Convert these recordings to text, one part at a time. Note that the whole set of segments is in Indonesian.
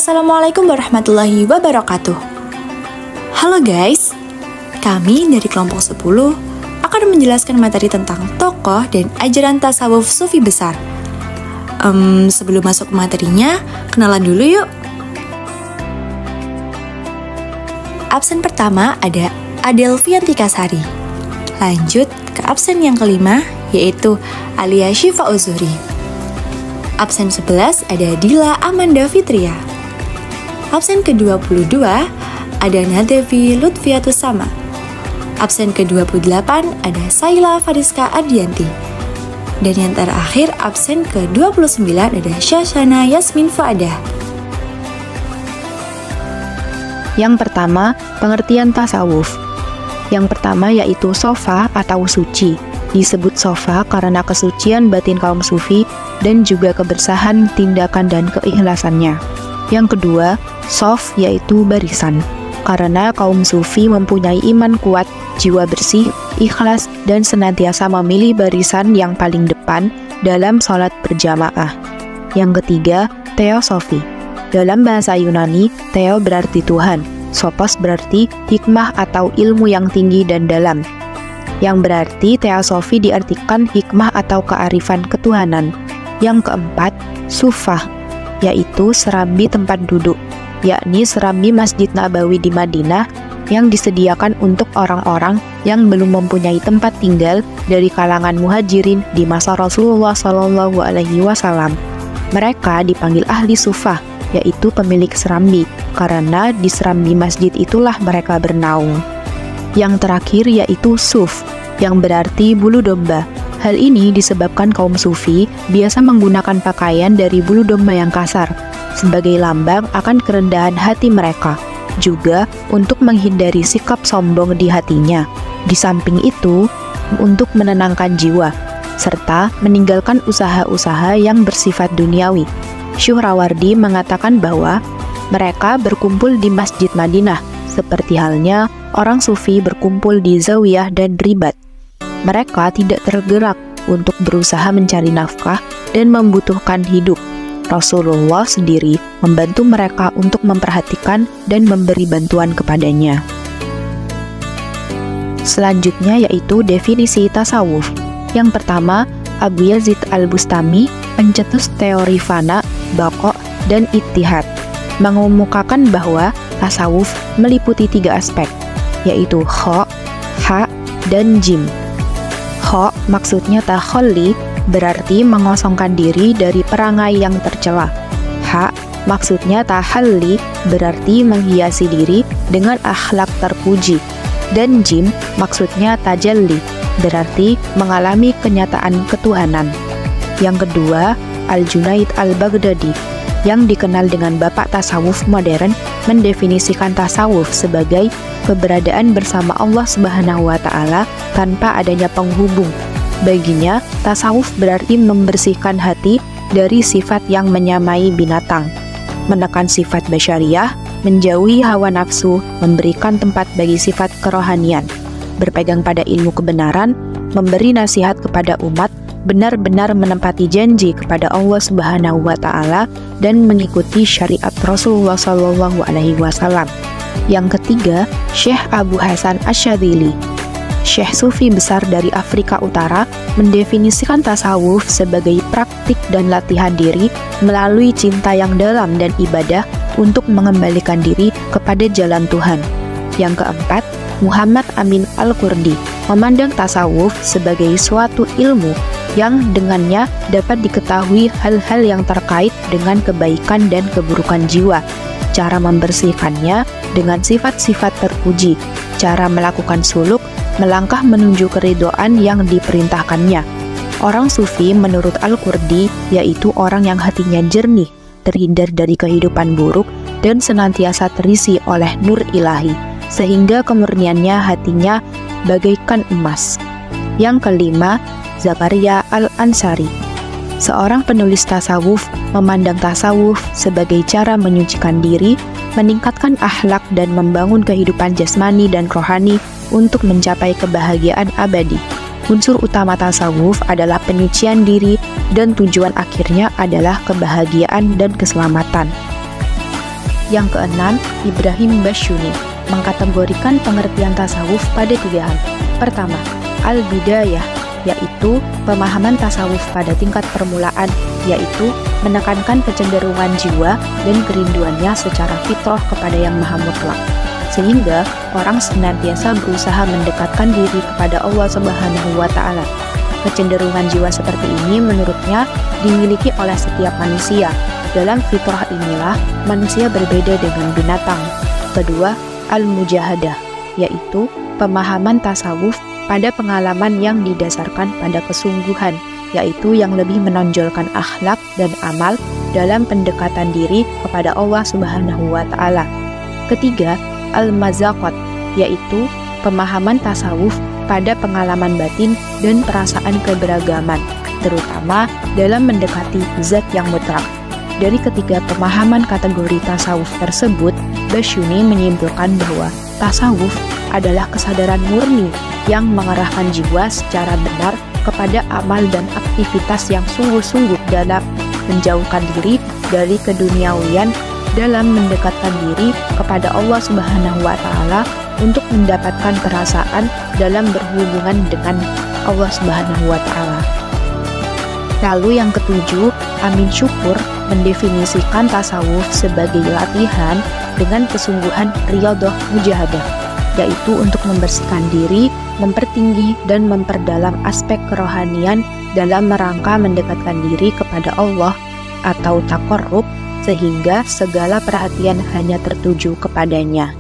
Assalamualaikum warahmatullahi wabarakatuh. Halo guys, kami dari kelompok 10 akan menjelaskan materi tentang tokoh dan ajaran tasawuf sufi besar. Sebelum masuk ke materinya, kenalan dulu yuk. Absen pertama ada Adelvianti Kasari. Lanjut ke absen yang kelima, yaitu Alia Syifa Uzuri. Absen 11 ada Dila Amanda Fitria. Absen ke-22 ada Nadevi Lutfiatus Sama. Absen ke-28 ada Saila Fariska Ardianti. Dan yang terakhir absen ke-29 ada Syasyana Yasmin Faadah. Yang pertama, pengertian tasawuf. Yang pertama yaitu sofa atau suci. Disebut sofa karena kesucian batin kaum sufi dan juga kebersihan tindakan dan keikhlasannya. Yang kedua, sof yaitu barisan. Karena kaum sufi mempunyai iman kuat, jiwa bersih, ikhlas, dan senantiasa memilih barisan yang paling depan dalam sholat berjamaah. Yang ketiga, teosofi. Dalam bahasa Yunani, theo berarti Tuhan, sophos berarti hikmah atau ilmu yang tinggi dan dalam. Yang berarti teosofi diartikan hikmah atau kearifan ketuhanan. Yang keempat, sufah, yaitu serambi tempat duduk, yakni serambi Masjid Nabawi di Madinah yang disediakan untuk orang-orang yang belum mempunyai tempat tinggal dari kalangan muhajirin di masa Rasulullah SAW. Mereka dipanggil ahli sufah, yaitu pemilik serambi, karena di serambi masjid itulah mereka bernaung. Yang terakhir yaitu suf, yang berarti bulu domba. Hal ini disebabkan kaum sufi biasa menggunakan pakaian dari bulu domba yang kasar, sebagai lambang akan kerendahan hati mereka, juga untuk menghindari sikap sombong di hatinya. Di samping itu, untuk menenangkan jiwa, serta meninggalkan usaha-usaha yang bersifat duniawi. Syuhrawardi mengatakan bahwa mereka berkumpul di Masjid Madinah, seperti halnya orang sufi berkumpul di zawiyah dan ribat. Mereka tidak tergerak untuk berusaha mencari nafkah dan membutuhkan hidup. Rasulullah sendiri membantu mereka untuk memperhatikan dan memberi bantuan kepadanya. Selanjutnya yaitu definisi tasawuf. Yang pertama, Abu Yazid Al-Bustami, pencetus teori fana, baqo, dan ittihad, mengemukakan bahwa tasawuf meliputi 3 aspek, yaitu kha, ha, dan jim. Kha maksudnya takhalli, berarti mengosongkan diri dari perangai yang tercela. Ha maksudnya tahalli, berarti menghiasi diri dengan akhlak terpuji. Dan jim maksudnya tajalli, berarti mengalami kenyataan ketuhanan. Yang kedua, Al-Junaid Al-Baghdadi, yang dikenal dengan bapak tasawuf modern, mendefinisikan tasawuf sebagai keberadaan bersama Allah Subhanahu wa Ta'ala tanpa adanya penghubung. Baginya, tasawuf berarti membersihkan hati dari sifat yang menyamai binatang, menekan sifat basyariah, menjauhi hawa nafsu, memberikan tempat bagi sifat kerohanian, berpegang pada ilmu kebenaran, memberi nasihat kepada umat, benar-benar menempati janji kepada Allah Subhanahu wa Ta'ala, dan mengikuti syariat Rasulullah SAW. Yang ketiga, Syekh Abu Hasan Asyadzili, Syekh Sufi besar dari Afrika Utara, mendefinisikan tasawuf sebagai praktik dan latihan diri melalui cinta yang dalam dan ibadah untuk mengembalikan diri kepada jalan Tuhan. Yang keempat, Muhammad Amin Al-Qurdi, memandang tasawuf sebagai suatu ilmu yang dengannya dapat diketahui hal-hal yang terkait dengan kebaikan dan keburukan jiwa, cara membersihkannya dengan sifat-sifat terpuji, cara melakukan suluk, melangkah menuju keridhaan yang diperintahkannya. Orang sufi menurut Al-Qurdi yaitu orang yang hatinya jernih, terhindar dari kehidupan buruk, dan senantiasa terisi oleh nur ilahi, sehingga kemurniannya hatinya bagaikan emas. Yang kelima, Zakaria Al-Ansari, seorang penulis tasawuf, memandang tasawuf sebagai cara menyucikan diri, meningkatkan akhlak, dan membangun kehidupan jasmani dan rohani untuk mencapai kebahagiaan abadi. Unsur utama tasawuf adalah penyucian diri dan tujuan akhirnya adalah kebahagiaan dan keselamatan. Yang keenam, Ibrahim Basyuni mengkategorikan pengertian tasawuf pada 3 hal. Pertama, al-bidayah, yaitu pemahaman tasawuf pada tingkat permulaan, yaitu menekankan kecenderungan jiwa dan kerinduannya secara fitrah kepada yang maha mutlak, sehingga orang senantiasa berusaha mendekatkan diri kepada Allah Subhanahu wa Ta'ala. Kecenderungan jiwa seperti ini menurutnya dimiliki oleh setiap manusia. Dalam fitrah inilah manusia berbeda dengan binatang. Kedua, al-mujahadah, yaitu pemahaman tasawuf pada pengalaman yang didasarkan pada kesungguhan, yaitu yang lebih menonjolkan akhlak dan amal dalam pendekatan diri kepada Allah Subhanahu wa Ta'ala. Ketiga, al-mazaqat, yaitu pemahaman tasawuf pada pengalaman batin dan perasaan keberagaman, terutama dalam mendekati zat yang mutlak. Dari ketiga pemahaman kategori tasawuf tersebut, Basyuni menyimpulkan bahwa tasawuf adalah kesadaran murni yang mengarahkan jiwa secara benar kepada amal dan aktivitas yang sungguh-sungguh dalam menjauhkan diri dari keduniawian, dalam mendekatkan diri kepada Allah Subhanahu wa Ta'ala untuk mendapatkan perasaan dalam berhubungan dengan Allah Subhanahu wa Ta'ala. Lalu yang ketujuh, Amin Syukur mendefinisikan tasawuf sebagai latihan dengan kesungguhan riyadhah mujahadah, yaitu untuk membersihkan diri, mempertinggi dan memperdalam aspek kerohanian dalam rangka mendekatkan diri kepada Allah atau taqarrub, sehingga segala perhatian hanya tertuju kepadanya.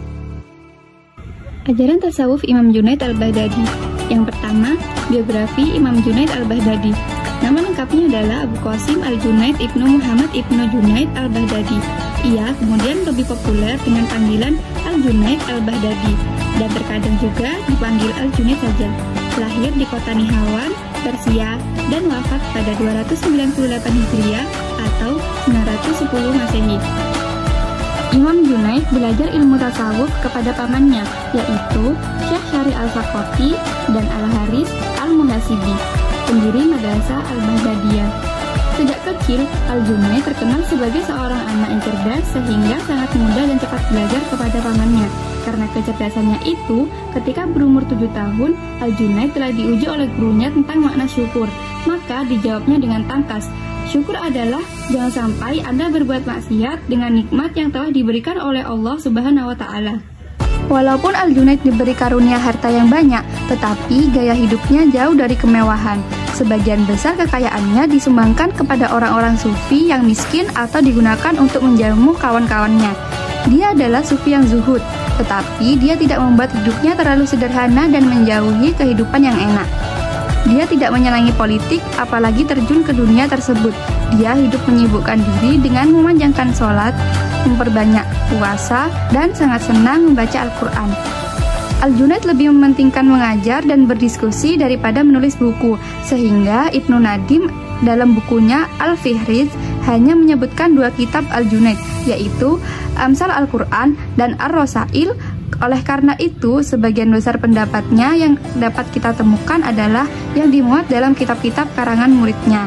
Ajaran tasawuf Imam Junaid al-Baghdadi. Yang pertama, biografi Imam Junaid al-Baghdadi. Nama lengkapnya adalah Abu Qasim al-Junaid ibnu Muhammad ibnu Junaid al-Baghdadi. Ia kemudian lebih populer dengan panggilan al-Junaid al-Baghdadi dan terkadang juga dipanggil al-Junaid saja. Lahir di kota Nihawan, Persia, dan wafat pada 298 Hijriah atau 910 Masehi. Imam Junaid belajar ilmu tasawuf kepada pamannya, yaitu Syekh Syari al-Saqafi dan al-Haris al-Muhasibi, pendiri Madrasah al-Baghdadiyah. Sejak kecil, Al-Junaid terkenal sebagai seorang anak yang cerdas sehingga sangat mudah dan cepat belajar kepada pamannya. Karena kecerdasannya itu, ketika berumur 7 tahun, Al-Junaid telah diuji oleh gurunya tentang makna syukur. Maka dijawabnya dengan tangkas, syukur adalah jangan sampai Anda berbuat maksiat dengan nikmat yang telah diberikan oleh Allah Subhanahu wa Ta'ala. Walaupun Al-Junaid diberi karunia harta yang banyak, tetapi gaya hidupnya jauh dari kemewahan. Sebagian besar kekayaannya disumbangkan kepada orang-orang sufi yang miskin atau digunakan untuk menjamu kawan-kawannya. Dia adalah sufi yang zuhud, tetapi dia tidak membuat hidupnya terlalu sederhana dan menjauhi kehidupan yang enak. Dia tidak menyenangi politik, apalagi terjun ke dunia tersebut. Dia hidup menyibukkan diri dengan memanjangkan sholat, memperbanyak puasa, dan sangat senang membaca Al-Quran. Al-Junaid lebih mementingkan mengajar dan berdiskusi daripada menulis buku, sehingga Ibnu Nadim dalam bukunya Al-Fihriz hanya menyebutkan 2 kitab Al-Junaid, yaitu Amsal Al-Quran dan Ar-Rosail. Oleh karena itu, sebagian besar pendapatnya yang dapat kita temukan adalah yang dimuat dalam kitab-kitab karangan muridnya.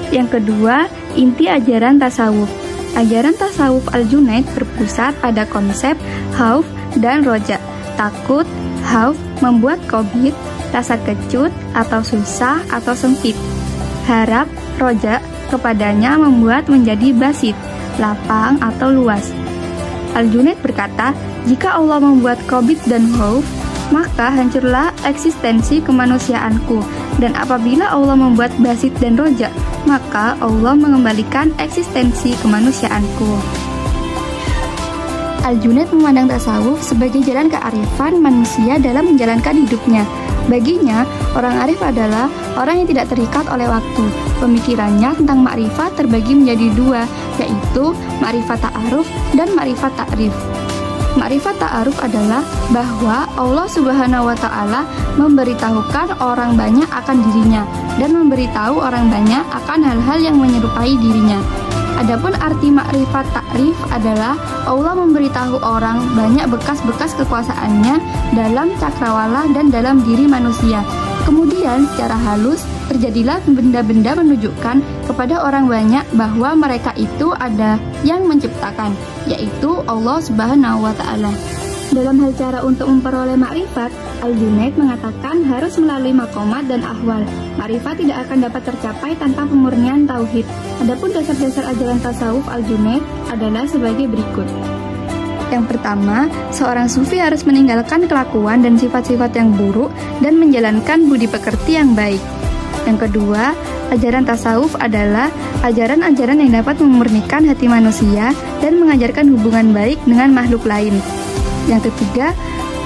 Yang kedua, inti ajaran tasawuf. Ajaran tasawuf Al-Junaid berpusat pada konsep khauf dan roja. Takut, khauf, membuat kobit, rasa kecut atau susah atau sempit. Harap, roja, kepadanya membuat menjadi basit, lapang atau luas. Al-Junaid berkata, jika Allah membuat kobit dan khauf, maka hancurlah eksistensi kemanusiaanku. Dan apabila Allah membuat basit dan roja, maka Allah mengembalikan eksistensi kemanusiaanku. Al-Junaid memandang tasawuf sebagai jalan kearifan manusia dalam menjalankan hidupnya. Baginya, orang arif adalah orang yang tidak terikat oleh waktu. Pemikirannya tentang makrifat terbagi menjadi 2, yaitu makrifat ta'aruf dan makrifat ta'rif. Makrifat ta'aruf adalah bahwa Allah Subhanahu wa Ta'ala memberitahukan orang banyak akan dirinya dan memberitahu orang banyak akan hal-hal yang menyerupai dirinya. Adapun arti makrifat ta'rif adalah Allah memberitahu orang banyak bekas-bekas kekuasaannya dalam cakrawala dan dalam diri manusia. Kemudian secara halus terjadilah benda-benda menunjukkan kepada orang banyak bahwa mereka itu ada yang menciptakan, yaitu Allah Subhanahu wa Ta'ala. Dalam hal cara untuk memperoleh makrifat, Al-Junaid mengatakan harus melalui maqamat dan ahwal. Makrifat tidak akan dapat tercapai tanpa pemurnian tauhid. Adapun dasar-dasar ajaran tasawuf Al-Junaid adalah sebagai berikut. Yang pertama, seorang sufi harus meninggalkan kelakuan dan sifat-sifat yang buruk dan menjalankan budi pekerti yang baik. Yang kedua, ajaran tasawuf adalah ajaran-ajaran yang dapat memurnikan hati manusia dan mengajarkan hubungan baik dengan makhluk lain. Yang ketiga,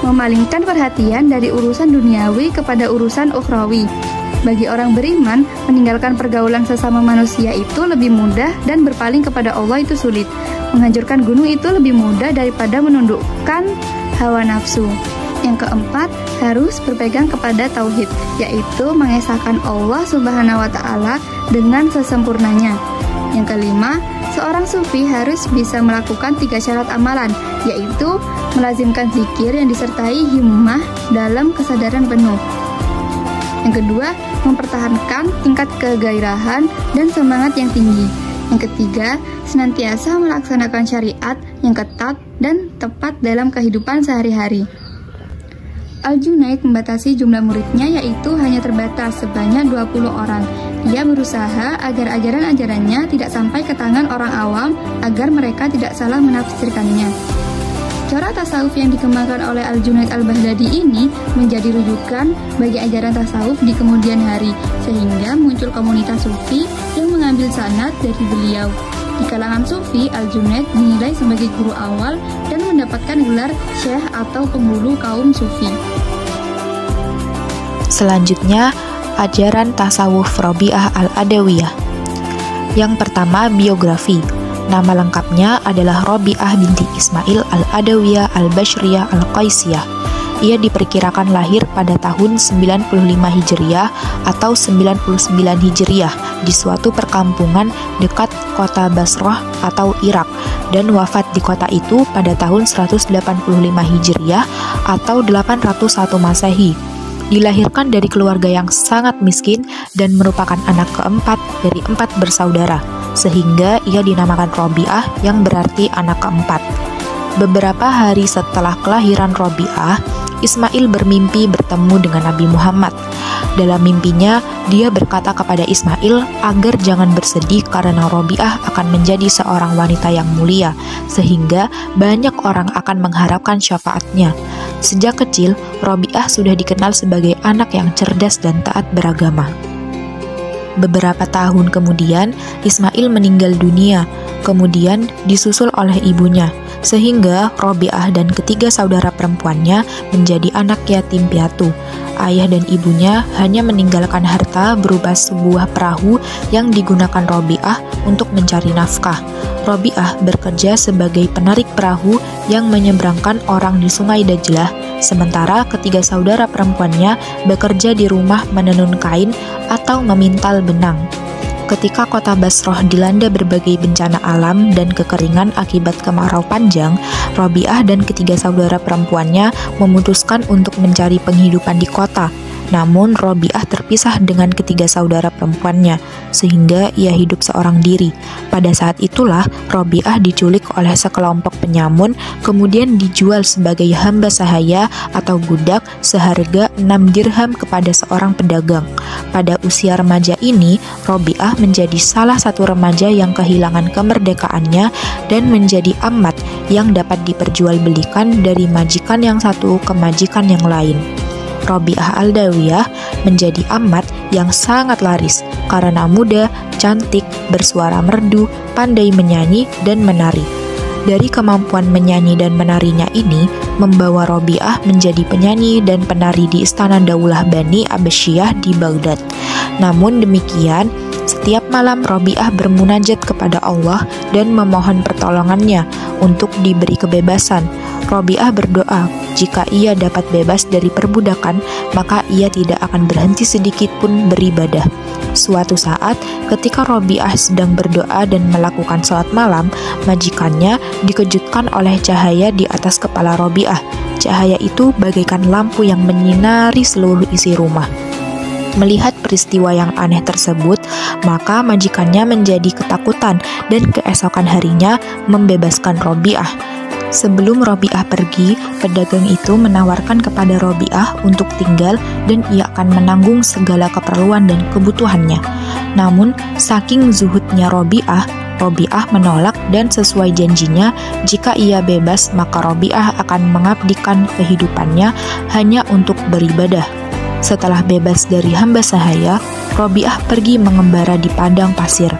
memalingkan perhatian dari urusan duniawi kepada urusan ukhrawi. Bagi orang beriman, meninggalkan pergaulan sesama manusia itu lebih mudah dan berpaling kepada Allah itu sulit. Menghancurkan gunung itu lebih mudah daripada menundukkan hawa nafsu. Yang keempat, harus berpegang kepada tauhid, yaitu mengesahkan Allah Subhanahu wa Ta'ala dengan sesempurnanya. Yang kelima, seorang sufi harus bisa melakukan 3 syarat amalan, yaitu melazimkan zikir yang disertai himmah dalam kesadaran penuh. Yang kedua, mempertahankan tingkat kegairahan dan semangat yang tinggi. Yang ketiga, senantiasa melaksanakan syariat yang ketat dan tepat dalam kehidupan sehari-hari. Al-Junaid membatasi jumlah muridnya, yaitu hanya terbatas sebanyak 20 orang. Ia berusaha agar ajaran-ajarannya tidak sampai ke tangan orang awam agar mereka tidak salah menafsirkannya. Cara tasawuf yang dikembangkan oleh Al-Junaid Al-Baghdadi ini menjadi rujukan bagi ajaran tasawuf di kemudian hari, sehingga muncul komunitas sufi yang mengambil sanad dari beliau. Di kalangan sufi, Al-Junaid dinilai sebagai guru awal dan mendapatkan gelar syekh atau penghulu kaum sufi. Selanjutnya, ajaran tasawuf Rabi'ah Al-Adawiyah. Yang pertama, biografi. Nama lengkapnya adalah Rabi'ah binti Ismail Al-Adawiyah Al-Bashriyah Al-Qaisiyah. Ia diperkirakan lahir pada tahun 95 Hijriah atau 99 Hijriah di suatu perkampungan dekat kota Basrah atau Irak, dan wafat di kota itu pada tahun 185 Hijriah atau 801 Masehi. Dilahirkan dari keluarga yang sangat miskin dan merupakan anak keempat dari 4 bersaudara, sehingga ia dinamakan Rabi'ah yang berarti anak keempat. Beberapa hari setelah kelahiran Rabi'ah, Ismail bermimpi bertemu dengan Nabi Muhammad. Dalam mimpinya, dia berkata kepada Ismail agar jangan bersedih karena Rabi'ah akan menjadi seorang wanita yang mulia, sehingga banyak orang akan mengharapkan syafaatnya. Sejak kecil, Rabi'ah sudah dikenal sebagai anak yang cerdas dan taat beragama. Beberapa tahun kemudian, Ismail meninggal dunia, kemudian disusul oleh ibunya, sehingga Rabi'ah dan ketiga saudara perempuannya menjadi anak yatim piatu. Ayah dan ibunya hanya meninggalkan harta berupa sebuah perahu yang digunakan Rabi'ah untuk mencari nafkah. Rabi'ah bekerja sebagai penarik perahu yang menyeberangkan orang di Sungai Dajlah, sementara ketiga saudara perempuannya bekerja di rumah menenun kain atau memintal benang. Ketika kota Basrah dilanda berbagai bencana alam dan kekeringan akibat kemarau panjang, Rabi'ah dan ketiga saudara perempuannya memutuskan untuk mencari penghidupan di kota. Namun Rabi'ah terpisah dengan ketiga saudara perempuannya, sehingga ia hidup seorang diri. Pada saat itulah Rabi'ah diculik oleh sekelompok penyamun, kemudian dijual sebagai hamba sahaya atau budak seharga 6 dirham kepada seorang pedagang. Pada usia remaja ini, Rabi'ah menjadi salah satu remaja yang kehilangan kemerdekaannya dan menjadi amat yang dapat diperjualbelikan dari majikan yang satu ke majikan yang lain. Rabi'ah Al-Adawiyah menjadi amat yang sangat laris karena muda, cantik, bersuara merdu, pandai menyanyi dan menari. Dari kemampuan menyanyi dan menarinya ini, membawa Rabi'ah menjadi penyanyi dan penari di Istana Daulah Bani Abbasiyah di Baghdad. Namun demikian, setiap malam Rabi'ah bermunajat kepada Allah dan memohon pertolongannya untuk diberi kebebasan. Rabi'ah berdoa, jika ia dapat bebas dari perbudakan, maka ia tidak akan berhenti sedikit pun beribadah. Suatu saat, ketika Rabi'ah sedang berdoa dan melakukan sholat malam, majikannya dikejutkan oleh cahaya di atas kepala Rabi'ah. Cahaya itu bagaikan lampu yang menyinari seluruh isi rumah. Melihat peristiwa yang aneh tersebut, maka majikannya menjadi ketakutan dan keesokan harinya membebaskan Robiah. Sebelum Robiah pergi, pedagang itu menawarkan kepada Robiah untuk tinggal dan ia akan menanggung segala keperluan dan kebutuhannya. Namun, saking zuhudnya Robiah menolak dan sesuai janjinya, jika ia bebas maka Robiah akan mengabdikan kehidupannya hanya untuk beribadah. Setelah bebas dari hamba sahaya, Robiah pergi mengembara di padang pasir.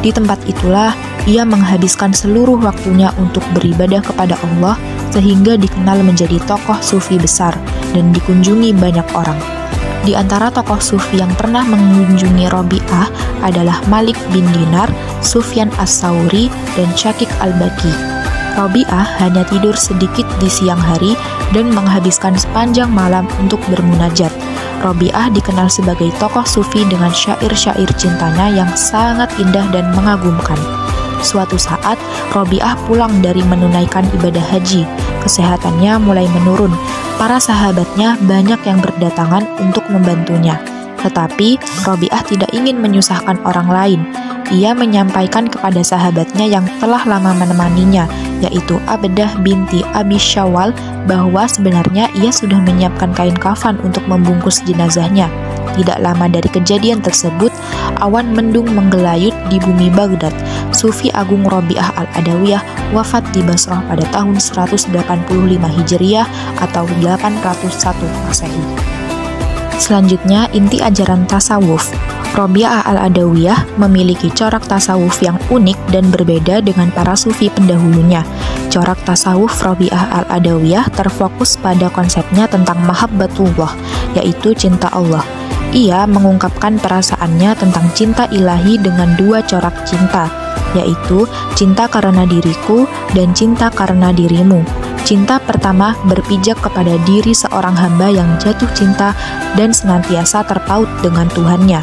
Di tempat itulah ia menghabiskan seluruh waktunya untuk beribadah kepada Allah sehingga dikenal menjadi tokoh sufi besar dan dikunjungi banyak orang. Di antara tokoh sufi yang pernah mengunjungi Robiah adalah Malik bin Dinar, Sufyan as-Sauri, dan Syakik al-Baki. Robiah hanya tidur sedikit di siang hari dan menghabiskan sepanjang malam untuk bermunajat. Robiah dikenal sebagai tokoh sufi dengan syair-syair cintanya yang sangat indah dan mengagumkan. Suatu saat, Robiah pulang dari menunaikan ibadah haji. Kesehatannya mulai menurun. Para sahabatnya banyak yang berdatangan untuk membantunya. Tetapi, Robiah tidak ingin menyusahkan orang lain. Ia menyampaikan kepada sahabatnya yang telah lama menemaninya, yaitu Abdah binti Abi Syawal, bahwa sebenarnya ia sudah menyiapkan kain kafan untuk membungkus jenazahnya. Tidak lama dari kejadian tersebut, awan mendung menggelayut di bumi Baghdad. Sufi Agung Robiah al-Adawiyah wafat di Basrah pada tahun 185 Hijriah atau 801 Masehi. Selanjutnya, inti ajaran tasawuf. Robiah al-Adawiyah memiliki corak tasawuf yang unik dan berbeda dengan para sufi pendahulunya. Corak tasawuf Robiah al-Adawiyah terfokus pada konsepnya tentang mahabbatullah, yaitu cinta Allah. Ia mengungkapkan perasaannya tentang cinta ilahi dengan dua corak cinta, yaitu cinta karena diriku dan cinta karena dirimu. Cinta pertama berpijak kepada diri seorang hamba yang jatuh cinta dan senantiasa terpaut dengan Tuhannya.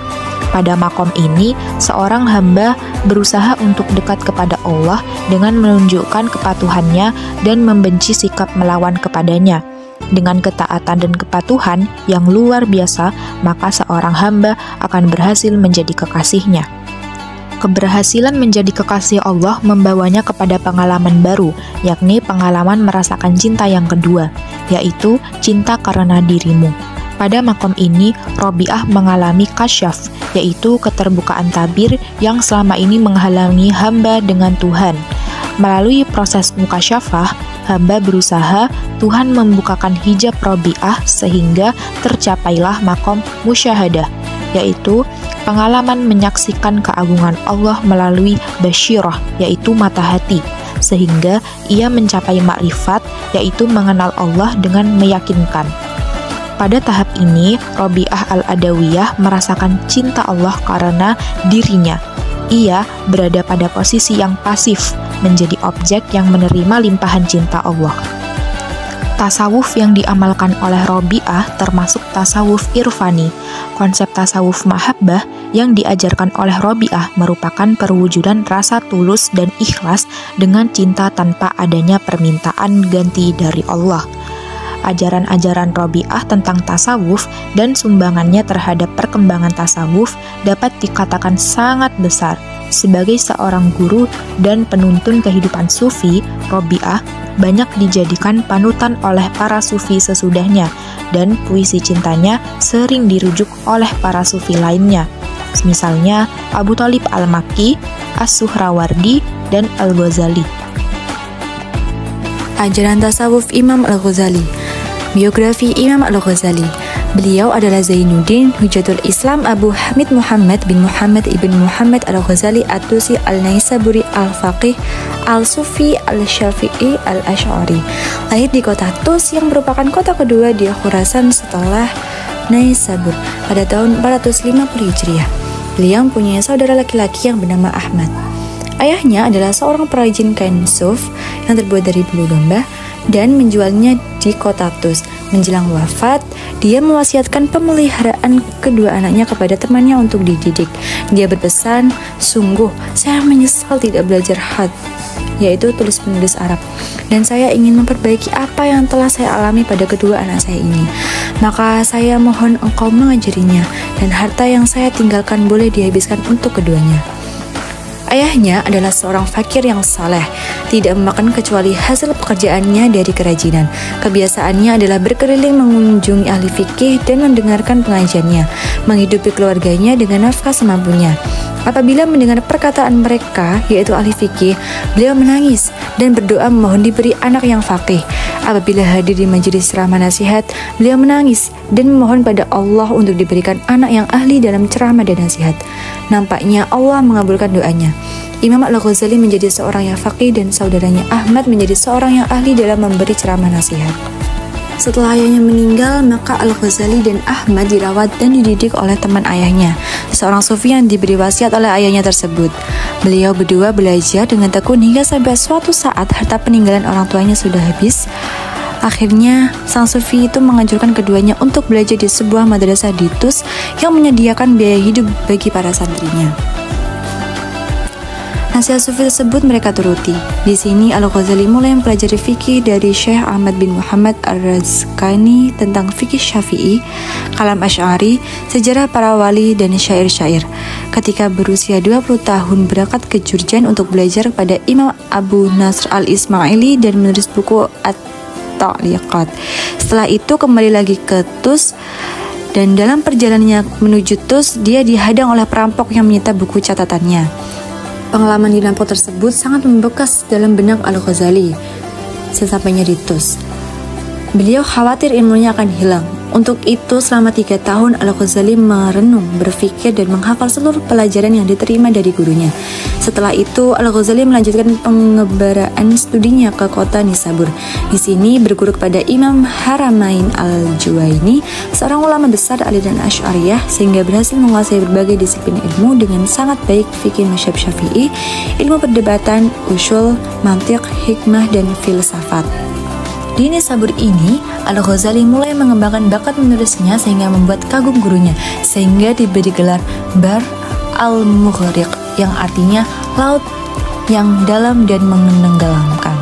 Pada makom ini, seorang hamba berusaha untuk dekat kepada Allah dengan menunjukkan kepatuhannya dan membenci sikap melawan kepadanya. Dengan ketaatan dan kepatuhan yang luar biasa, maka seorang hamba akan berhasil menjadi kekasihnya. Keberhasilan menjadi kekasih Allah membawanya kepada pengalaman baru, yakni pengalaman merasakan cinta yang kedua, yaitu cinta karena dirimu. Pada makom ini, Robiah mengalami kasyaf, yaitu keterbukaan tabir yang selama ini menghalangi hamba dengan Tuhan. Melalui proses mukasyafah, hamba berusaha Tuhan membukakan hijab Robiah sehingga tercapailah makom musyahadah, yaitu pengalaman menyaksikan keagungan Allah melalui basyirah, yaitu mata hati, sehingga ia mencapai makrifat, yaitu mengenal Allah dengan meyakinkan. Pada tahap ini, Robiah al-Adawiyah merasakan cinta Allah karena dirinya. Ia berada pada posisi yang pasif, menjadi objek yang menerima limpahan cinta Allah. Tasawuf yang diamalkan oleh Robiah termasuk tasawuf irfani. Konsep tasawuf mahabbah yang diajarkan oleh Robiah merupakan perwujudan rasa tulus dan ikhlas dengan cinta tanpa adanya permintaan ganti dari Allah. Ajaran-ajaran Robiah tentang tasawuf dan sumbangannya terhadap perkembangan tasawuf dapat dikatakan sangat besar. Sebagai seorang guru dan penuntun kehidupan sufi, Robiah banyak dijadikan panutan oleh para sufi sesudahnya, dan puisi cintanya sering dirujuk oleh para sufi lainnya. Misalnya Abu Thalib al-Makki, As-Suhrawardi, dan Al-Ghazali. Ajaran tasawuf Imam Al-Ghazali. Biografi Imam Al-Ghazali. Beliau adalah Zainuddin Hujatul Islam Abu Hamid Muhammad bin Muhammad ibn Muhammad Al-Ghazali At-Tusi Al-Naisaburi Al-Faqih Al-Sufi Al-Syafi'i Al-Asy'ari. Lahir di kota Tus yang merupakan kota kedua di Khurasan setelah Naisabur pada tahun 450 Hijriah. Beliau mempunyai saudara laki-laki yang bernama Ahmad. Ayahnya adalah seorang perajin kain suf yang terbuat dari bulu domba dan menjualnya di kota Tus. Menjelang wafat, dia mewasiatkan pemeliharaan kedua anaknya kepada temannya untuk dididik. Dia berpesan, "Sungguh, saya menyesal tidak belajar khat, yaitu tulis-menulis Arab, dan saya ingin memperbaiki apa yang telah saya alami pada kedua anak saya ini. Maka saya mohon engkau mengajarinya, dan harta yang saya tinggalkan boleh dihabiskan untuk keduanya. Ayahnya adalah seorang fakir yang saleh, tidak memakan kecuali hasil pekerjaannya dari kerajinan. Kebiasaannya adalah berkeliling mengunjungi ahli fikih dan mendengarkan pengajiannya, menghidupi keluarganya dengan nafkah semampunya. Apabila mendengar perkataan mereka, yaitu ahli fikih, beliau menangis dan berdoa memohon diberi anak yang faqih. Apabila hadir di majelis ceramah nasihat, beliau menangis dan memohon pada Allah untuk diberikan anak yang ahli dalam ceramah dan nasihat. Nampaknya Allah mengabulkan doanya. Imam Al-Ghazali menjadi seorang yang faqih dan saudaranya Ahmad menjadi seorang yang ahli dalam memberi ceramah nasihat. Setelah ayahnya meninggal, maka Al-Ghazali dan Ahmad dirawat dan dididik oleh teman ayahnya, seorang sufi yang diberi wasiat oleh ayahnya tersebut. Beliau berdua belajar dengan tekun hingga sampai suatu saat harta peninggalan orang tuanya sudah habis. Akhirnya, sang sufi itu menganjurkan keduanya untuk belajar di sebuah madrasah di Tus yang menyediakan biaya hidup bagi para santrinya. Nasihat sufi tersebut mereka turuti. Di sini Al-Ghazali mulai mempelajari fikih dari Syekh Ahmad bin Muhammad Ar-Razqani tentang fikih Syafi'i, kalam Asy'ari, sejarah para wali dan syair-syair. Ketika berusia 20 tahun berangkat ke Jurjan untuk belajar kepada Imam Abu Nasr Al-Ismaili dan menulis buku At-Ta'liqat. Setelah itu kembali lagi ke Tus, dan dalam perjalanannya menuju Tus dia dihadang oleh perampok yang menyita buku catatannya. Pengalaman di Lampau tersebut sangat membekas dalam benak Al-Ghazali. Sesampainya di Tus, beliau khawatir ilmunya akan hilang. Untuk itu selama 3 tahun Al-Ghazali merenung, berpikir dan menghafal seluruh pelajaran yang diterima dari gurunya. Setelah itu Al-Ghazali melanjutkan pengebaraan studinya ke kota Nisabur. Di sini berguru kepada Imam Haramain Al-Juwaini, seorang ulama besar aliran Asy'ariyah, sehingga berhasil menguasai berbagai disiplin ilmu dengan sangat baik: fikih mazhab Syafi'i, ilmu perdebatan, usul, mantiq, hikmah, dan filsafat. Di Nisabur ini, Al-Ghazali mulai mengembangkan bakat menulisnya sehingga membuat kagum gurunya, sehingga diberi gelar Bar al-Mughriq, yang artinya laut yang dalam dan menenggelamkan.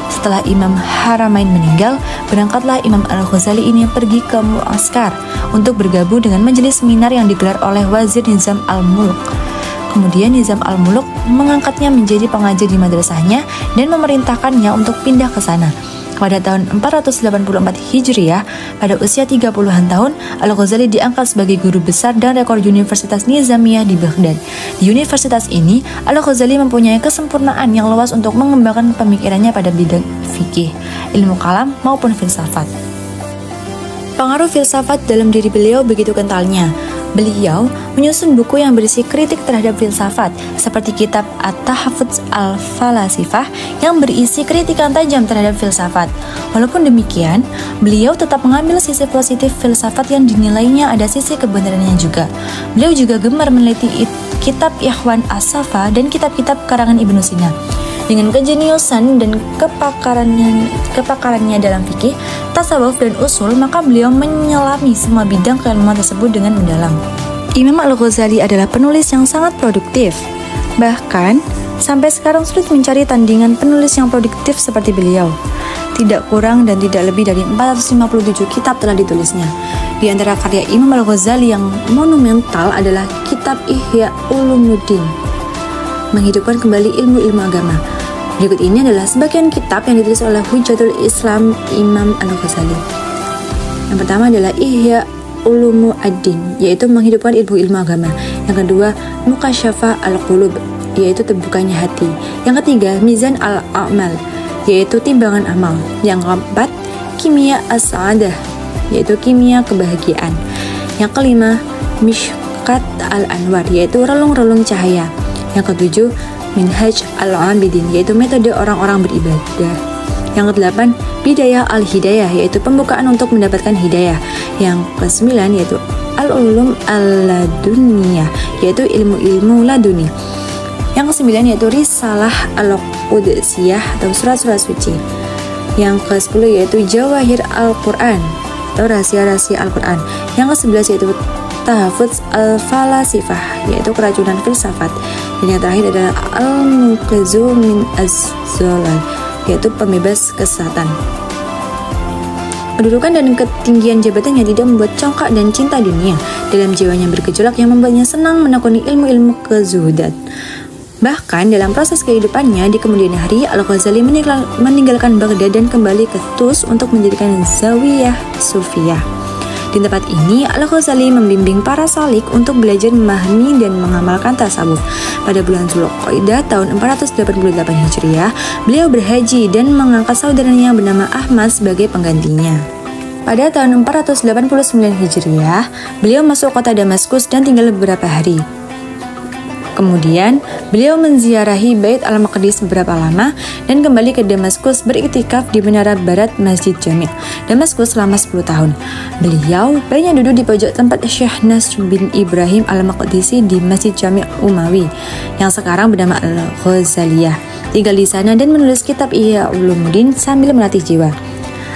Setelah Imam Haramain meninggal, berangkatlah Imam Al-Ghazali ini pergi ke Mu'askar untuk bergabung dengan majelis seminar yang digelar oleh Wazir Nizam Al-Mulk. Kemudian Nizam Al-Mulk mengangkatnya menjadi pengajar di madrasahnya dan memerintahkannya untuk pindah ke sana. Pada tahun 484 Hijriah, pada usia 30-an tahun, Al-Ghazali diangkat sebagai guru besar dan rektor Universitas Nizamiyah di Baghdad. Di universitas ini, Al-Ghazali mempunyai kesempurnaan yang luas untuk mengembangkan pemikirannya pada bidang fikih, ilmu kalam, maupun filsafat. Pengaruh filsafat dalam diri beliau begitu kentalnya. Beliau menyusun buku yang berisi kritik terhadap filsafat, seperti kitab At-Tahaffuz Al-Falasifah yang berisi kritikan tajam terhadap filsafat. Walaupun demikian, beliau tetap mengambil sisi positif filsafat yang dinilainya ada sisi kebenarannya juga. Beliau juga gemar meneliti kitab Ikhwan As-Safa dan kitab-kitab karangan Ibnu Sina. Dengan kejeniusan dan kepakarannya dalam fikih, tasawuf, dan usul, maka beliau menyelami semua bidang keilmuan tersebut dengan mendalam. Imam Al-Ghazali adalah penulis yang sangat produktif. Bahkan, sampai sekarang sulit mencari tandingan penulis yang produktif seperti beliau. Tidak kurang dan tidak lebih dari 457 kitab telah ditulisnya. Di antara karya Imam Al-Ghazali yang monumental adalah kitab Ihya Ulumuddin, menghidupkan kembali ilmu-ilmu agama. Berikut ini adalah sebagian kitab yang ditulis oleh Hujjatul Islam Imam Al-Ghazali. Yang pertama adalah Ihya Ulumuddin, yaitu menghidupkan ilmu-ilmu agama. Yang kedua, Mukasyafah Al-Qulub, yaitu terbukanya hati. Yang ketiga, Mizan Al-A'mal, yaitu timbangan amal. Yang keempat, Kimia As-Sa'adah, yaitu kimia kebahagiaan. Yang kelima, Mishkat Al-Anwar, yaitu relung-relung cahaya. Yang ketujuh, Minhaj Al-Abidin, yaitu metode orang-orang beribadah. Yang kedelapan, Bidayah Al-Hidayah, yaitu pembukaan untuk mendapatkan hidayah. Yang kesembilan, yaitu Al-Ulum Al-Laduniyah, yaitu ilmu-ilmu laduni. Yang kesembilan, yaitu Risalah Al-Qudsiyah atau surat-surat suci. Yang ke-10, yaitu Jawahir Al-Quran atau rahasia-rahasia Al-Quran. Yang ke-11, yaitu Tahaffuz Al-Falasifah, yaitu keracunan filsafat. Dan yang terakhir adalah Al-Muqizu min Az-Zolal, yaitu pembebas kesesatan. Kedudukan dan ketinggian jabatannya tidak membuat congkak dan cinta dunia. Dalam jiwanya bergejolak yang membuatnya senang menekuni ilmu-ilmu kezuhudan. Bahkan dalam proses kehidupannya di kemudian hari, Al-Ghazali meninggalkan Baghdad dan kembali ke Tus untuk mendirikan Zawiyah Sufiyah. Di tempat ini, Al-Ghazali membimbing para salik untuk belajar memahami dan mengamalkan tasawuf. Pada bulan Zulqa'dah tahun 488 Hijriah, beliau berhaji dan mengangkat saudaranya bernama Ahmad sebagai penggantinya. Pada tahun 489 Hijriah, beliau masuk kota Damaskus dan tinggal beberapa hari. Kemudian, beliau menziarahi Bait al-Maqdis beberapa lama dan kembali ke Damaskus beriktikaf di menara barat Masjid Jami' Damaskus selama 10 tahun. Beliau banyak duduk di pojok tempat Syekh Nasr bin Ibrahim al-Maqdisi di Masjid Jami' Umawi yang sekarang bernama Al-Ghazaliyah. Tinggal di sana dan menulis kitab Ihya Ulumuddin sambil melatih jiwa.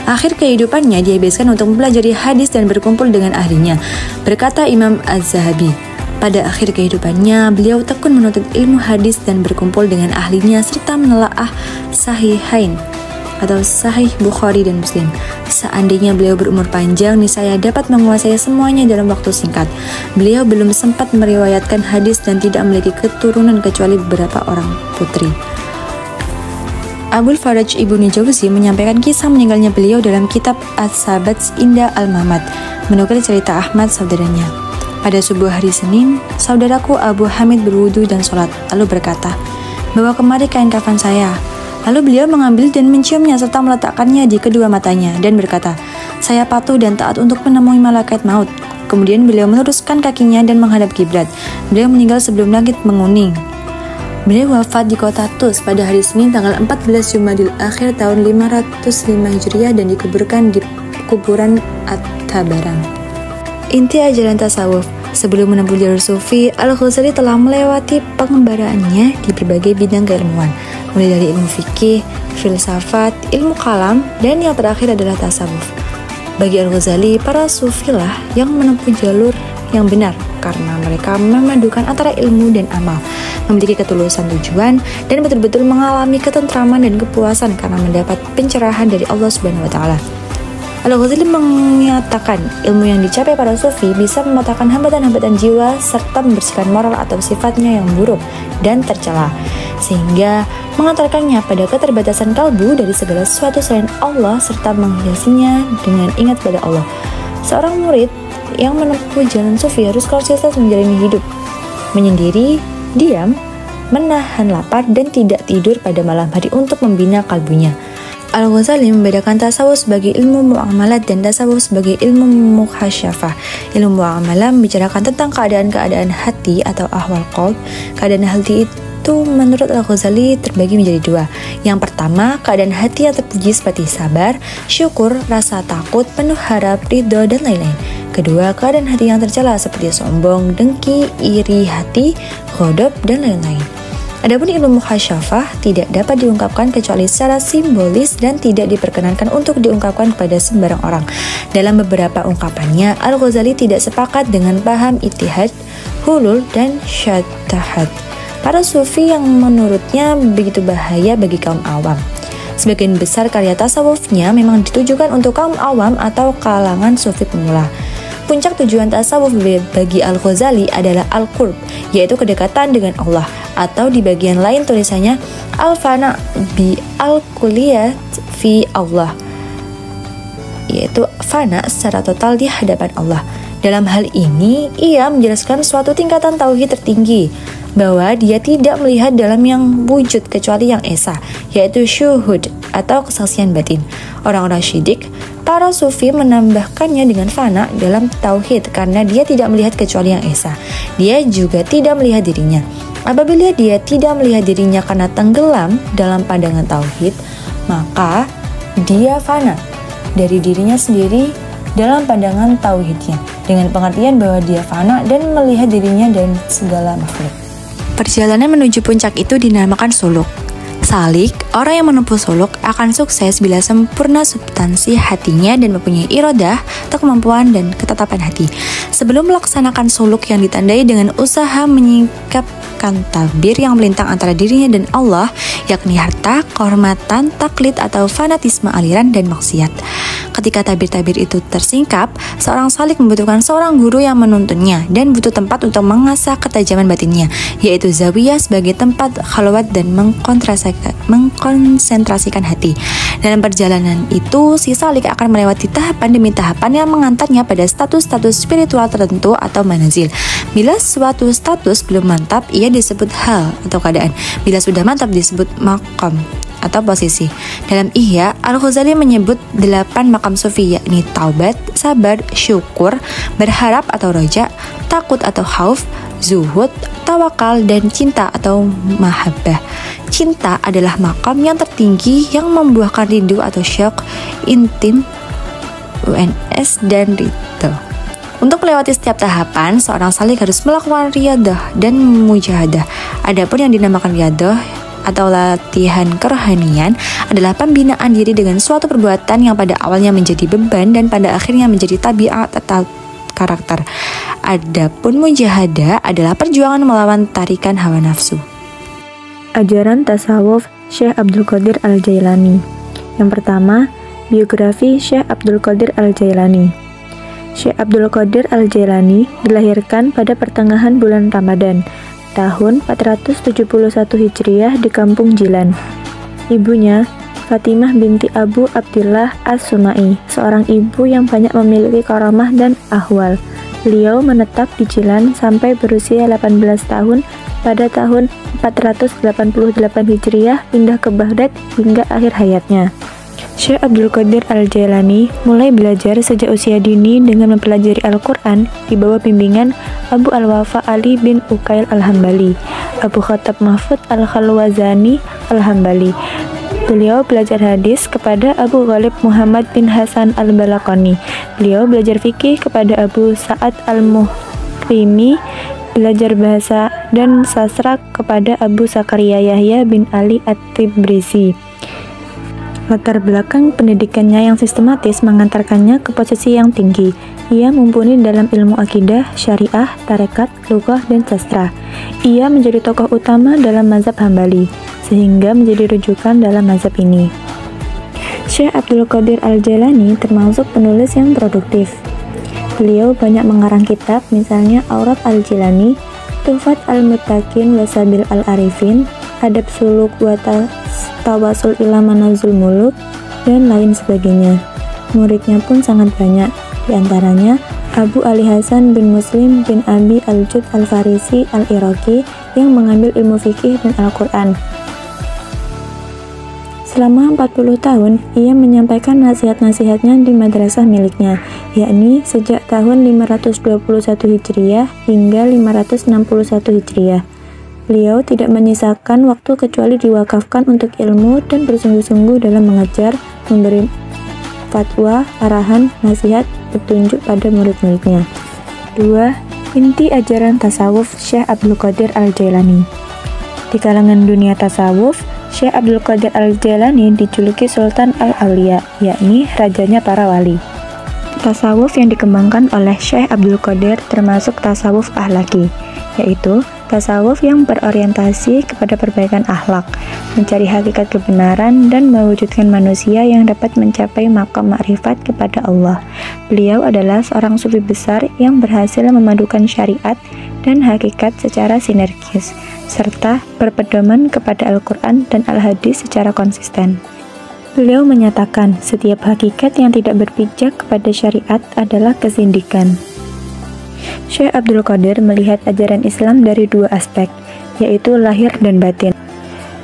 Akhir kehidupannya dihabiskan untuk mempelajari hadis dan berkumpul dengan ahlinya, berkata Imam Az-Zahabi. Pada akhir kehidupannya, beliau tekun menuntut ilmu hadis dan berkumpul dengan ahlinya serta menelaah Sahihain atau Sahih Bukhari dan Muslim. Seandainya beliau berumur panjang, niscaya dapat menguasai semuanya dalam waktu singkat. Beliau belum sempat meriwayatkan hadis dan tidak memiliki keturunan kecuali beberapa orang putri. Abul Faraj Ibnu Jauzi menyampaikan kisah meninggalnya beliau dalam kitab As-Sabat Inda Al-Mahmad, menukil cerita Ahmad saudaranya. Pada subuh hari Senin, saudaraku Abu Hamid berwudu dan sholat, lalu berkata, "Bawa kemari kain kafan saya." Lalu beliau mengambil dan menciumnya serta meletakkannya di kedua matanya dan berkata, "Saya patuh dan taat untuk menemui malaikat maut." Kemudian beliau meluruskan kakinya dan menghadap kiblat. Beliau meninggal sebelum langit menguning. Beliau wafat di kota Tus pada hari Senin tanggal 14 Jumadil Akhir tahun 505 Hijriah dan dikuburkan di kuburan At-Tabaran. Inti ajaran tasawuf. Sebelum menempuh jalur sufi, Al-Ghazali telah melewati pengembaraannya di berbagai bidang keilmuan, mulai dari ilmu fikih, filsafat, ilmu kalam, dan yang terakhir adalah tasawuf. Bagi Al-Ghazali, para sufilah yang menempuh jalur yang benar karena mereka memadukan antara ilmu dan amal, memiliki ketulusan tujuan, dan betul-betul mengalami ketentraman dan kepuasan karena mendapat pencerahan dari Allah Subhanahu wa Ta'ala. Al-Ghazali menyatakan ilmu yang dicapai para sufi bisa mematahkan hambatan-hambatan jiwa serta membersihkan moral atau sifatnya yang buruk dan tercela, sehingga mengantarkannya pada keterbatasan kalbu dari segala sesuatu selain Allah serta menghiasinya dengan ingat pada Allah. Seorang murid yang menempuh jalan sufi harus konsisten menjalani hidup, menyendiri, diam, menahan lapar, dan tidak tidur pada malam hari untuk membina kalbunya. Al-Ghazali membedakan tasawuf sebagai ilmu muamalat dan tasawuf sebagai ilmu muhasyafah. Ilmu muamalah membicarakan tentang keadaan-keadaan hati atau ahwal qalb. Keadaan hati itu menurut Al-Ghazali terbagi menjadi dua. Yang pertama, keadaan hati yang terpuji seperti sabar, syukur, rasa takut, penuh harap, ridho, dan lain-lain. Kedua, keadaan hati yang tercela seperti sombong, dengki, iri hati, ghadab, dan lain-lain. Adapun ilmu muhasyafah tidak dapat diungkapkan kecuali secara simbolis dan tidak diperkenankan untuk diungkapkan kepada sembarang orang. Dalam beberapa ungkapannya, Al-Ghazali tidak sepakat dengan paham ittihad, hulul, dan syatahat para sufi yang menurutnya begitu bahaya bagi kaum awam. Sebagian besar karya tasawufnya memang ditujukan untuk kaum awam atau kalangan sufi pemula. Puncak tujuan tasawuf bagi Al-Ghazali adalah al-qurb, yaitu kedekatan dengan Allah, atau di bagian lain tulisannya al-fana bi al-kulliyat fi Allah, yaitu fana secara total di hadapan Allah. Dalam hal ini, ia menjelaskan suatu tingkatan tauhid tertinggi, bahwa dia tidak melihat dalam yang wujud kecuali yang esa, yaitu syuhud atau kesaksian batin. Orang-orang syidik, para sufi menambahkannya dengan fana dalam tauhid karena dia tidak melihat kecuali yang esa. Dia juga tidak melihat dirinya. Apabila dia tidak melihat dirinya karena tenggelam dalam pandangan tauhid, maka dia fana dari dirinya sendiri dalam pandangan tauhidnya, dengan pengertian bahwa dia fana dan melihat dirinya dan segala makhluk. Perjalanan menuju puncak itu dinamakan suluk. Salik, orang yang menempuh suluk akan sukses bila sempurna substansi hatinya dan mempunyai iradah atau kemampuan dan ketetapan hati. Sebelum melaksanakan suluk yang ditandai dengan usaha menyingkap menambahkan tabir yang melintang antara dirinya dan Allah, yakni harta, kehormatan, taklid atau fanatisme aliran dan maksiat. Ketika tabir-tabir itu tersingkap, seorang salik membutuhkan seorang guru yang menuntunnya dan butuh tempat untuk mengasah ketajaman batinnya, yaitu zawiyah sebagai tempat khalwat dan mengkonsentrasikan hati. Dalam perjalanan itu, si salik akan melewati tahapan demi tahapan yang mengantarnya pada status-status spiritual tertentu atau manazil. Bila suatu status belum mantap, ia disebut hal atau keadaan. Bila sudah mantap disebut maqam atau posisi. Dalam Ihya, Al-Ghazali menyebut 8 makam sufi, yakni taubat, sabar, syukur, berharap atau roja, takut atau khauf, zuhud, tawakal, dan cinta atau mahabbah. Cinta adalah makam yang tertinggi yang membuahkan rindu atau syauq, intim, UNS, dan ridho. Untuk melewati setiap tahapan, seorang salik harus melakukan riyadah dan mujahadah. Adapun yang dinamakan riyadah atau latihan kerohanian adalah pembinaan diri dengan suatu perbuatan yang pada awalnya menjadi beban dan pada akhirnya menjadi tabiat atau karakter. Adapun mujahadah adalah perjuangan melawan tarikan hawa nafsu. Ajaran tasawuf Syekh Abdul Qadir Al-Jailani. Yang pertama, biografi Syekh Abdul Qadir Al-Jailani. Syekh Abdul Qadir Al-Jailani dilahirkan pada pertengahan bulan Ramadan tahun 471 Hijriah di Kampung Jilan. Ibunya, Fatimah binti Abu Abdillah As-Sumai, seorang ibu yang banyak memiliki karamah dan ahwal. Beliau menetap di Jilan sampai berusia 18 tahun pada tahun 488 Hijriah, pindah ke Baghdad hingga akhir hayatnya. Syekh Abdul Qadir Al-Jailani mulai belajar sejak usia dini dengan mempelajari Al-Quran di bawah bimbingan Abu Al-Wafa Ali bin Uqail Al-Hambali, Abu Khattab Mahfud Al-Khalwazani Al-Hambali. Beliau belajar hadis kepada Abu Ghalib Muhammad bin Hasan Al-Balaqani. Beliau belajar fikih kepada Abu Sa'ad Al-Muhrimi, belajar bahasa dan sastra kepada Abu Zakaria Yahya bin Ali At-Tibrizi. Latar belakang pendidikannya yang sistematis mengantarkannya ke posisi yang tinggi. Ia mumpuni dalam ilmu akidah, syariah, tarekat, lughah, dan sastra. Ia menjadi tokoh utama dalam mazhab Hambali, sehingga menjadi rujukan dalam mazhab ini. Syekh Abdul Qadir Al-Jailani termasuk penulis yang produktif. Beliau banyak mengarang kitab, misalnya Aurat Al-Jilani, Tuhfat Al-Muttaqin, Wasabil Al-Arifin, Adab Suluk wa Tawasul ila Manazul Muluk, dan lain sebagainya. Muridnya pun sangat banyak, diantaranya Abu Ali Hasan bin Muslim bin Abi Al-Jud Al-Farisi Al-Iraqi yang mengambil ilmu fikih dan Al-Quran. Selama 40 tahun, ia menyampaikan nasihat-nasihatnya di madrasah miliknya, yakni sejak tahun 521 Hijriah hingga 561 Hijriah. Beliau tidak menyisakan waktu kecuali diwakafkan untuk ilmu dan bersungguh-sungguh dalam mengajar, memberi fatwa, arahan, nasihat, petunjuk pada murid-muridnya. 2. Inti ajaran tasawuf Syekh Abdul Qadir Al-Jailani. Di kalangan dunia tasawuf, Syekh Abdul Qadir Al-Jailani dijuluki Sultan Al-Auliya, yakni rajanya para wali. Tasawuf yang dikembangkan oleh Syekh Abdul Qadir termasuk tasawuf ahlaki, yaitu tasawuf yang berorientasi kepada perbaikan akhlak, mencari hakikat kebenaran, dan mewujudkan manusia yang dapat mencapai maqam makrifat kepada Allah. Beliau adalah seorang sufi besar yang berhasil memadukan syariat dan hakikat secara sinergis, serta berpedoman kepada Al-Quran dan Al-Hadis secara konsisten. Beliau menyatakan, setiap hakikat yang tidak berpijak kepada syariat adalah kesindikan. Syekh Abdul Qadir melihat ajaran Islam dari dua aspek, yaitu lahir dan batin.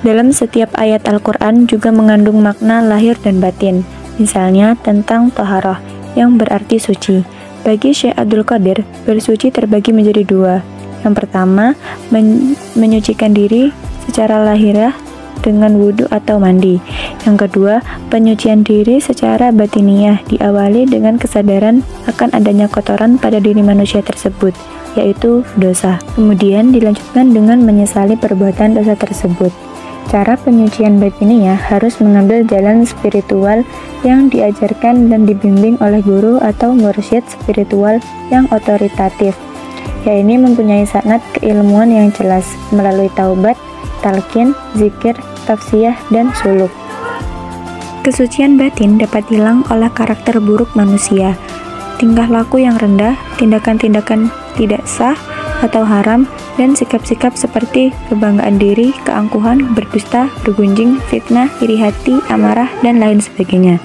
Dalam setiap ayat Al-Quran juga mengandung makna lahir dan batin, misalnya tentang taharah, yang berarti suci. Bagi Syekh Abdul Qadir, bersuci terbagi menjadi dua. Yang pertama, menyucikan diri secara lahiriah dengan wudhu atau mandi. Yang kedua, penyucian diri secara batiniah diawali dengan kesadaran akan adanya kotoran pada diri manusia tersebut, yaitu dosa. Kemudian dilanjutkan dengan menyesali perbuatan dosa tersebut. Cara penyucian batiniah harus mengambil jalan spiritual yang diajarkan dan dibimbing oleh guru atau mursyid spiritual yang otoritatif. yakni mempunyai sanad keilmuan yang jelas melalui taubat, talqin, zikir, tafsiyah, dan suluk. Kesucian batin dapat hilang oleh karakter buruk manusia, tingkah laku yang rendah, tindakan-tindakan tidak sah atau haram, dan sikap-sikap seperti kebanggaan diri, keangkuhan, berdusta, bergunjing, fitnah, iri hati, amarah, dan lain sebagainya.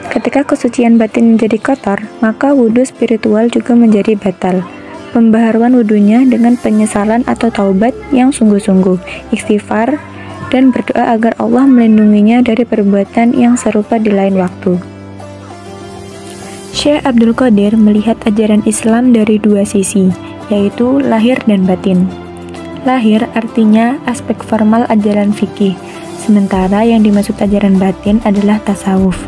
Ketika kesucian batin menjadi kotor, maka wudhu spiritual juga menjadi batal. Pembaharuan wudhunya dengan penyesalan atau taubat yang sungguh-sungguh, istighfar, dan berdoa agar Allah melindunginya dari perbuatan yang serupa di lain waktu. Syekh Abdul Qadir melihat ajaran Islam dari dua sisi, yaitu lahir dan batin. Lahir artinya aspek formal ajaran fikih, sementara yang dimaksud ajaran batin adalah tasawuf.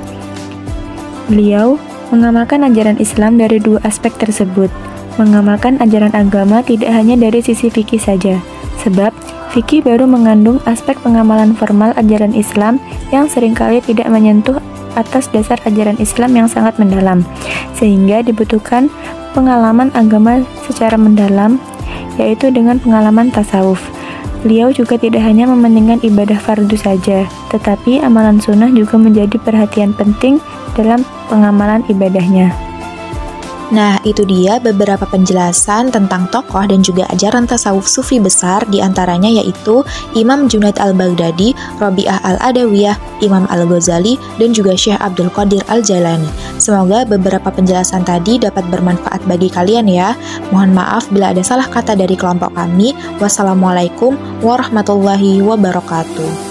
Beliau mengamalkan ajaran Islam dari dua aspek tersebut. Mengamalkan ajaran agama tidak hanya dari sisi fikih saja, sebab fikih baru mengandung aspek pengamalan formal ajaran Islam yang seringkali tidak menyentuh atas dasar ajaran Islam yang sangat mendalam, sehingga dibutuhkan pengalaman agama secara mendalam, yaitu dengan pengalaman tasawuf. Beliau juga tidak hanya mementingkan ibadah fardu saja, tetapi amalan sunnah juga menjadi perhatian penting dalam pengamalan ibadahnya. Nah, itu dia beberapa penjelasan tentang tokoh dan juga ajaran tasawuf sufi besar, diantaranya yaitu Imam Junaid al-Baghdadi, Rabi'ah al-Adawiyah, Imam al-Ghazali, dan juga Syekh Abdul Qadir al-Jailani. Semoga beberapa penjelasan tadi dapat bermanfaat bagi kalian ya. Mohon maaf bila ada salah kata dari kelompok kami. Wassalamualaikum warahmatullahi wabarakatuh.